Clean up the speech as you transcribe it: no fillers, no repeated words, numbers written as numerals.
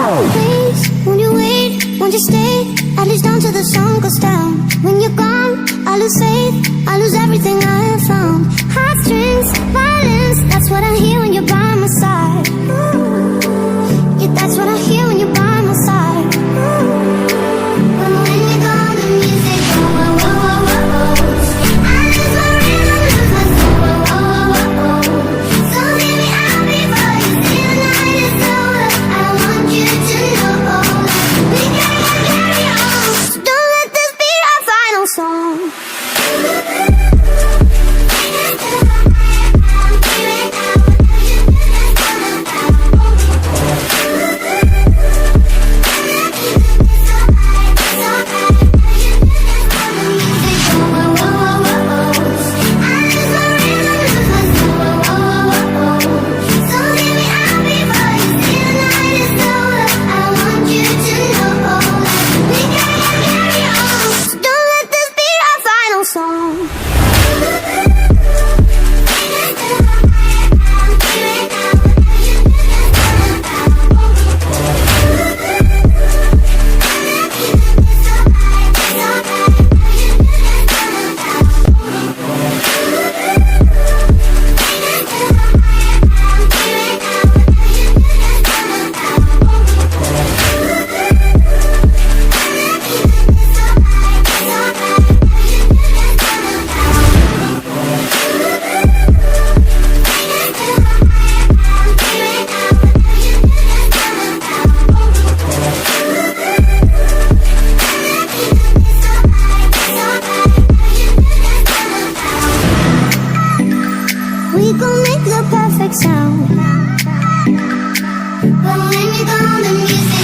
Please, won't you wait, won't you stay, at least until the sun goes down. When you're gone, I lose faith, I lose everything I have found. Heartstrings, violence, that's what I hear when you're by my side. Yeah, that's what I hear when you're by my side. But when you're gone, the music goes, whoa, whoa, whoa, whoa. I lose my rhythm, lose my soul, whoa, whoa, whoa, whoa. So hear me out before you say the night is over. I want you to know we gotta carry on. So don't let this be our final song. We gon' make the perfect sound. But when you're gone, the music